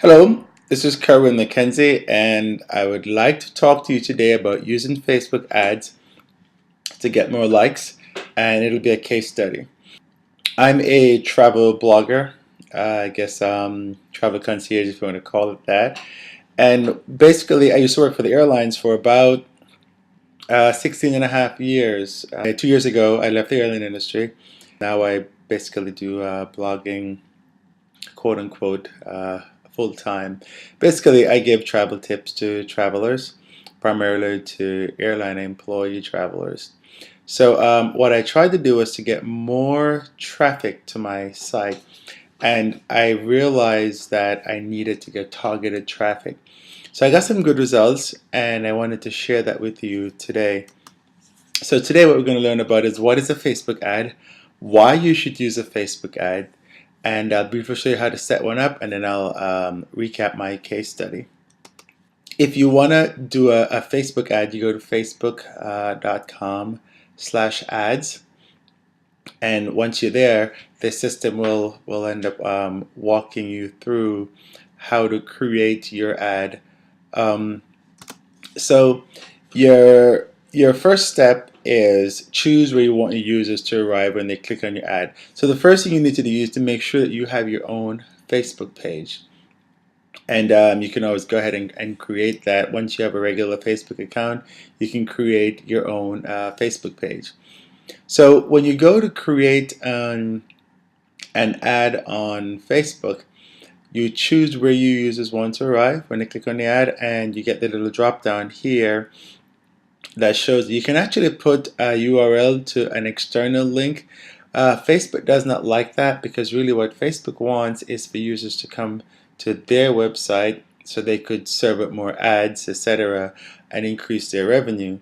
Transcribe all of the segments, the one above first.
Hello, this is Kerwin McKenzie, and I would like to talk to you today about using Facebook ads to get more likes, and it'll be a case study. I'm a travel blogger, I guess travel concierge if you want to call it that. And basically, I used to work for the airlines for about 16 and a half years. 2 years ago, I left the airline industry. Now I basically do blogging, quote unquote, full time. Basically, I give travel tips to travelers, primarily to airline employee travelers. So, what I tried to do was to get more traffic to my site, and I realized that I needed to get targeted traffic. So, I got some good results, and I wanted to share that with you today. So, today, what we're going to learn about is what is a Facebook ad, why you should use a Facebook ad, and I'll briefly show you how to set one up, and then I'll recap my case study. If you want to do a Facebook ad, you go to facebook.com/ads, and once you're there, the system will end up walking you through how to create your ad. Um, so your first step is choose where you want your users to arrive when they click on your ad. So the first thing you need to do is to make sure that you have your own Facebook page. And you can always go ahead and create that. Once you have a regular Facebook account, you can create your own Facebook page. So when you go to create an ad on Facebook, you choose where your users want to arrive when they click on the ad, and you get the little drop down here that shows you can actually put a URL to an external link. Facebook does not like that, because really what Facebook wants is for users to come to their website so they could serve up more ads, etc., and increase their revenue.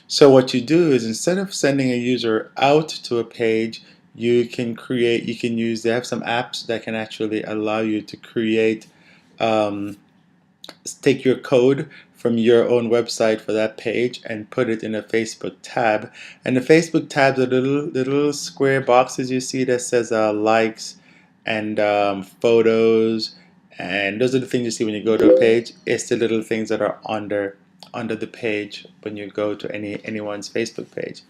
So what you do is, instead of sending a user out to a page, you can use, they have some apps that can actually allow you to create um, take your code from your own website for that page and put it in a Facebook tab. And the Facebook tabs are little square boxes you see that says likes and photos, and those are the things you see when you go to a page. It's the little things that are under the page when you go to anyone's Facebook page.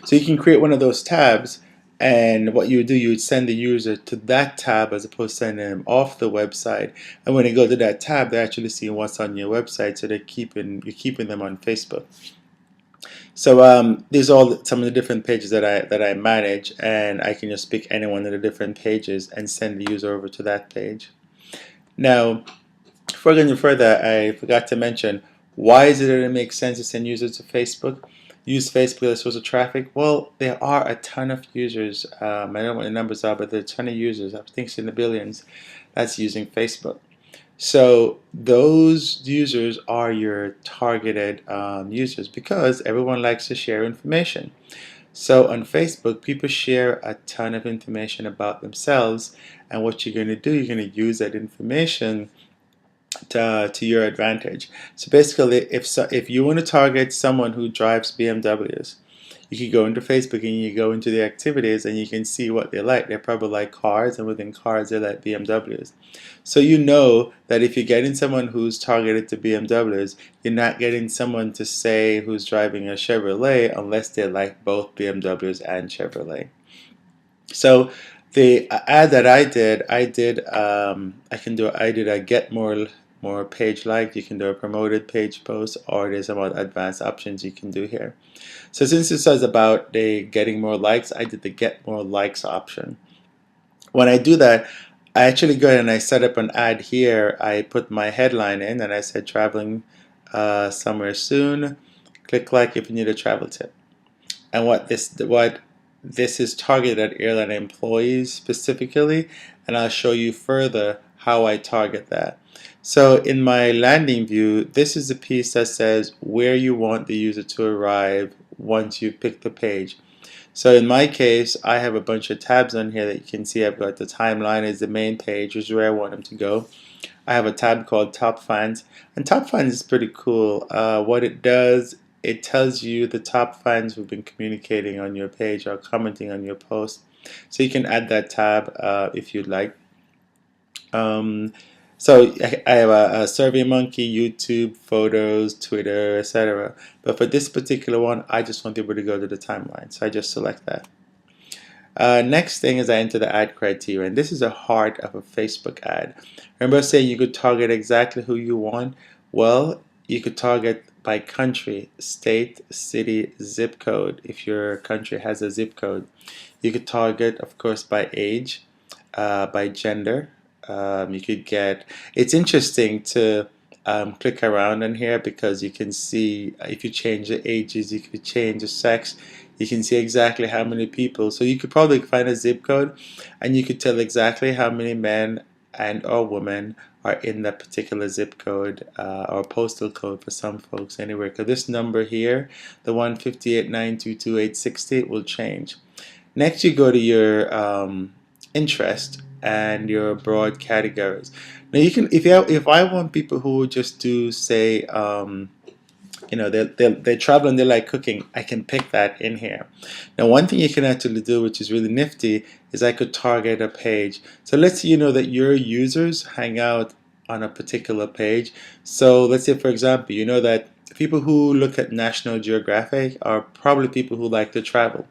So you can create one of those tabs, and what you would do, you would send the user to that tab as opposed to sending them off the website. And when they go to that tab, they're actually seeing what's on your website, so you're keeping them on Facebook. So these are all some of the different pages that I manage, and I can just pick any one of the different pages and send the user over to that page. Now, before going further, I forgot to mention, why is it that it makes sense to send users to Facebook? Use Facebook as a source of traffic? Well, there are a ton of users. I don't know what the numbers are, but there are a ton of users. I think it's in the billions that's using Facebook. So those users are your targeted users, because everyone likes to share information. So on Facebook, people share a ton of information about themselves, and what you're going to do, you're going to use that information to your advantage. So basically, if you want to target someone who drives BMWs, you can go into Facebook and you go into the activities, and you can see what they like. They probably like cars, and within cars they like BMWs. So you know that if you're getting someone who's targeted to BMWs, you're not getting someone to say who's driving a Chevrolet unless they like both BMWs and Chevrolet. So the ad that I did a get more page like. You can do a promoted page post, or there's some other advanced options you can do here. So since this is about the getting more likes, I did the get more likes option. When I do that, I actually go ahead and I set up an ad here. I put my headline in, and I said traveling somewhere soon. Click like if you need a travel tip. And what this is targeted at airline employees specifically, and I'll show you further how I target that. So in my landing view, this is the piece that says where you want the user to arrive once you pick the page. So in my case, I have a bunch of tabs on here that you can see. I've got the timeline is the main page, which is where I want them to go. I have a tab called Top Fans, and Top Fans is pretty cool. What it does, it tells you the top fans who've been communicating on your page or commenting on your post. So you can add that tab if you'd like. Um, So I have a SurveyMonkey, YouTube, photos, Twitter, etc. But for this particular one, I just want people to go to the timeline. So I just select that. Next thing is I enter the ad criteria, and this is the heart of a Facebook ad. Remember saying you could target exactly who you want? Well, you could target by country, state, city, zip code, if your country has a zip code. You could target, of course, by age, by gender. You could get, it's interesting to click around in here because you can see if you change the ages, you could change the sex, you can see exactly how many people. So you could probably find a zip code and you could tell exactly how many men and or women are in that particular zip code or postal code for some folks anywhere. Because this number here, the 158,922,860, will change. Next, you go to your interest and your broad categories. Now you can, if I want people who just do say, they travel and they like cooking, I can pick that in here. Now, one thing you can actually do, which is really nifty, is I could target a page. So let's say you know that your users hang out on a particular page. So let's say, for example, you know that people who look at National Geographic are probably people who like to travel.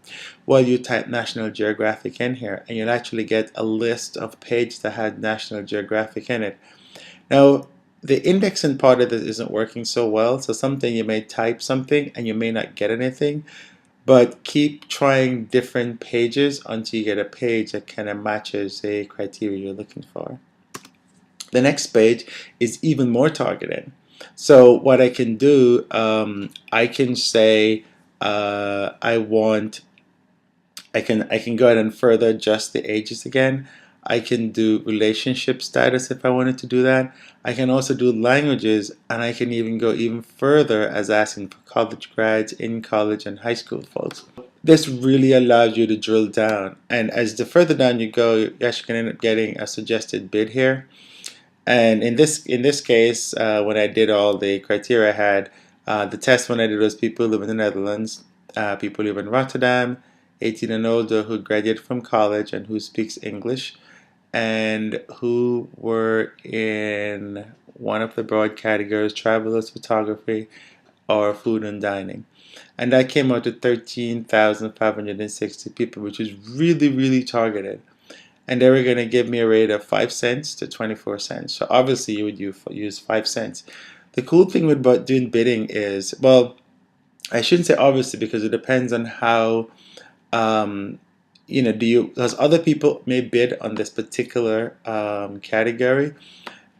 Well, you type National Geographic in here, and you'll actually get a list of pages that had National Geographic in it. Now, the indexing part of this isn't working so well, so something you may type something and you may not get anything, but keep trying different pages until you get a page that kind of matches the criteria you're looking for. The next page is even more targeted. So what I can do, I can say I can go ahead and further adjust the ages again. I can do relationship status if I wanted to do that. I can also do languages, and I can even go even further as asking for college grads, in college, and high school folks. This really allows you to drill down, and as the further down you go, you actually can end up getting a suggested bid here. And in this case, when I did all the criteria I had, the test when I did was people who live in the Netherlands, people who live in Rotterdam, 18 and older, who graduated from college and who speaks English, and who were in one of the broad categories: travelers, photography, or food and dining. And that came out to 13,560 people, which is really, really targeted. And they were going to give me a rate of 5 cents to 24 cents. So obviously you would use 5 cents. The cool thing with doing bidding is, well, I shouldn't say obviously because it depends on how, um, because other people may bid on this particular category,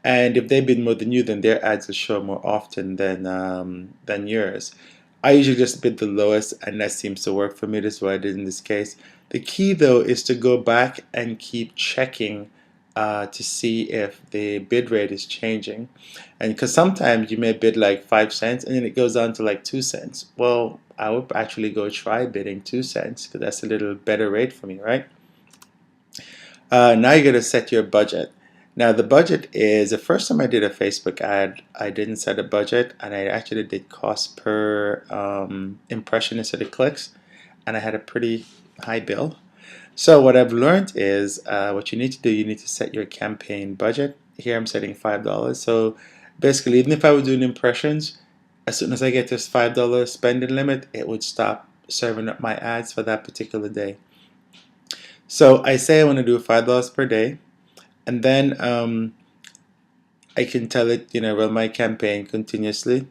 and if they bid more than you, then their ads will show more often than yours. I usually just bid the lowest, and that seems to work for me. That's what I did in this case. The key, though, is to go back and keep checking to see if the bid rate is changing. And because sometimes you may bid like 5 cents, and then it goes down to like 2 cents. Well, I would actually go try bidding 2 cents because that's a little better rate for me, right? Now you got to set your budget. Now the budget is, the first time I did a Facebook ad, I didn't set a budget, and I actually did cost per impression instead of clicks, and I had a pretty high bill. So what I've learned is what you need to do, you need to set your campaign budget. Here I'm setting $5. So basically, even if I were doing impressions, as soon as I get this $5 spending limit, it would stop serving up my ads for that particular day. So I say I want to do $5 per day, and then I can tell it, run my campaign continuously.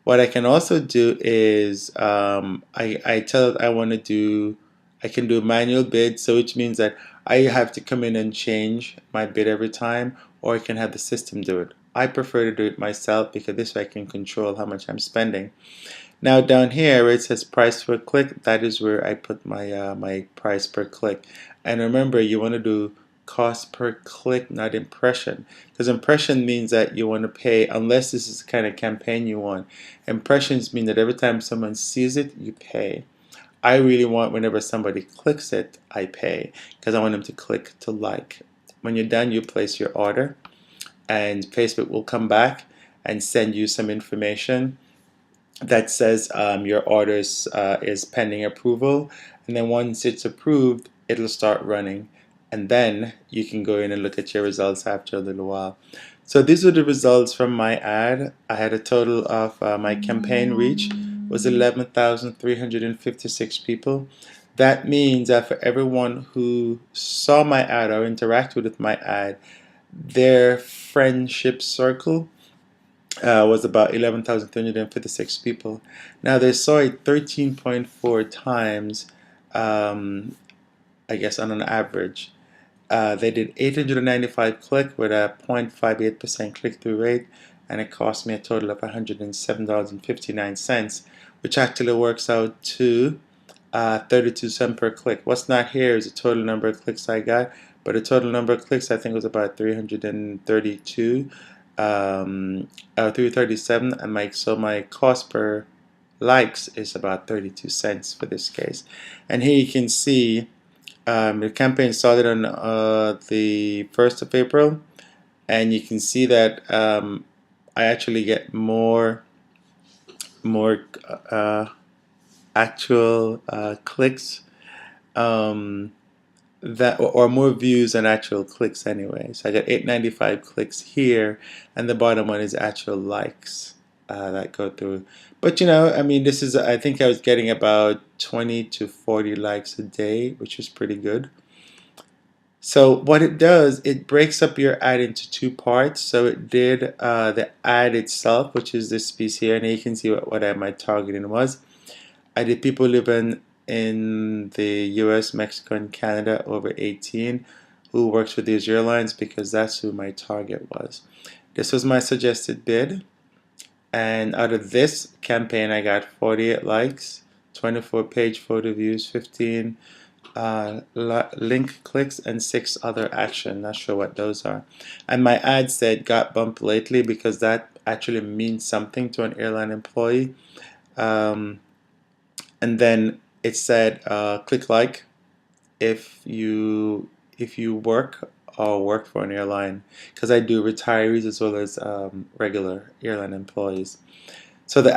What I can also do is I tell it I can do manual bid, so which means that I have to come in and change my bid every time, or I can have the system do it. I prefer to do it myself because this way I can control how much I'm spending. Now down here where it says price per click, that is where I put my price per click. And remember, you want to do cost per click, not impression, because impression means that you want to pay unless this is the kind of campaign you want. Impressions mean that every time someone sees it, you pay. I really want whenever somebody clicks it, I pay because I want them to click to like. When you're done, you place your order, and Facebook will come back and send you some information that says your order is pending approval, and then once it's approved, it'll start running, and then you can go in and look at your results after a little while. So these are the results from my ad. I had a total of my campaign reach was 11,356 people. That means that for everyone who saw my ad or interacted with my ad, their friendship circle was about 11,356 people. Now they saw it 13.4 times, I guess, on an average. They did 895 click with a 0.58% click-through rate, and it cost me a total of $107.59, which actually works out to 32 cents per click. What's not here is the total number of clicks I got, but the total number of clicks I think was about 332, 337, and my cost per likes is about 32 cents for this case. And here you can see the campaign started on the 1st of April, and you can see that I actually get more actual clicks um, that or more views than actual clicks anyway. So I got 895 clicks here, and the bottom one is actual likes that go through. But I mean, this is I think I was getting about 20 to 40 likes a day, which is pretty good. So what it does, it breaks up your ad into two parts. So it did the ad itself, which is this piece here, and you can see what my targeting was. I did people living in the US, Mexico, and Canada over 18 who works with these airlines because that's who my target was. This was my suggested bid, and out of this campaign I got 48 likes, 24 page photo views, 15 link clicks, and 6 other action. Not sure what those are. And my ad said got bumped lately because that actually means something to an airline employee. Um, and then it said click like if you work or work for an airline, because I do retirees as well as regular airline employees. So the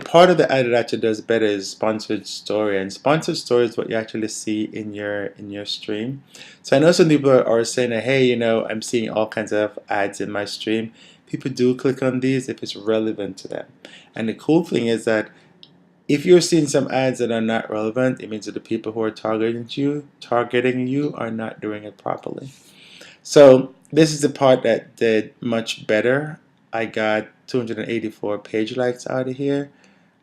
part of the ad that actually does better is sponsored story, and sponsored story is what you actually see in your stream. So I know some people are saying that, hey, I'm seeing all kinds of ads in my stream. People do click on these if it's relevant to them. And the cool thing is that if you're seeing some ads that are not relevant, it means that the people who are targeting you are not doing it properly. So this is the part that did much better. I got 284 page likes out of here,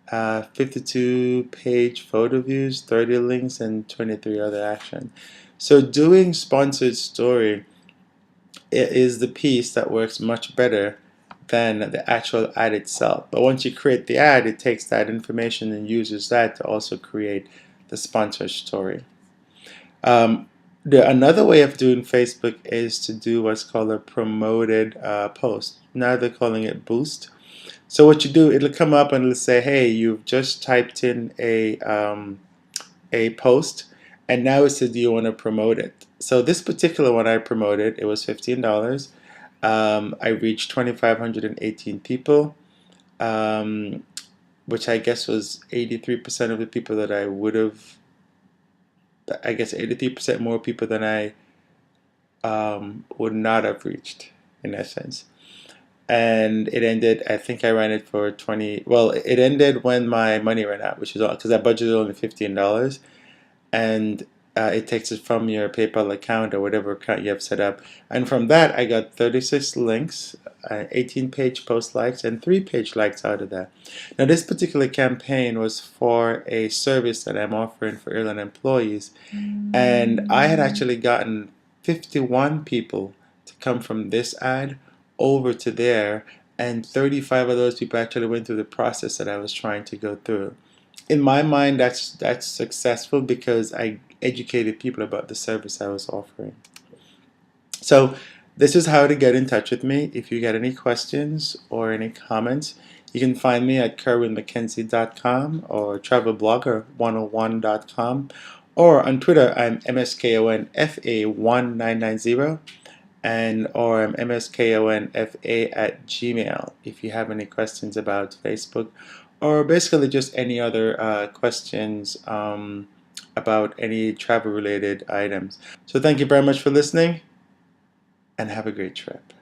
52 page photo views, 30 links, and 23 other action. So doing sponsored story is the piece that works much better than the actual ad itself. But once you create the ad, it takes that information and uses that to also create the sponsored story. Another way of doing Facebook is to do what's called a promoted post. Now they're calling it boost. So what you do, it'll come up and it'll say, hey, you've just typed in a post, and now it says, do you want to promote it? So this particular one I promoted, it was $15. I reached 2,518 people, which I guess was 83% of the people that I would have, I guess 83% more people than I would not have reached in essence. And it ended, I think I ran it for 20, well, it ended when my money ran out, which is all, because I budgeted only $15. And it takes it from your PayPal account or whatever account you have set up. And from that, I got 36 links, 18 page post likes, and 3 page likes out of that. Now, this particular campaign was for a service that I'm offering for airline employees. And I had actually gotten 51 people to come from this ad over to there, and 35 of those people actually went through the process that I was trying to go through. In my mind, that's successful because I educated people about the service I was offering. So this is how to get in touch with me. If you got any questions or any comments, you can find me at kerwinmckenzie.com or travelblogger101.com, or on Twitter I'm MSKONFA1990, and or I'm MSKONFA at Gmail if you have any questions about Facebook, or basically just any other questions about any travel related items. So thank you very much for listening, and have a great trip.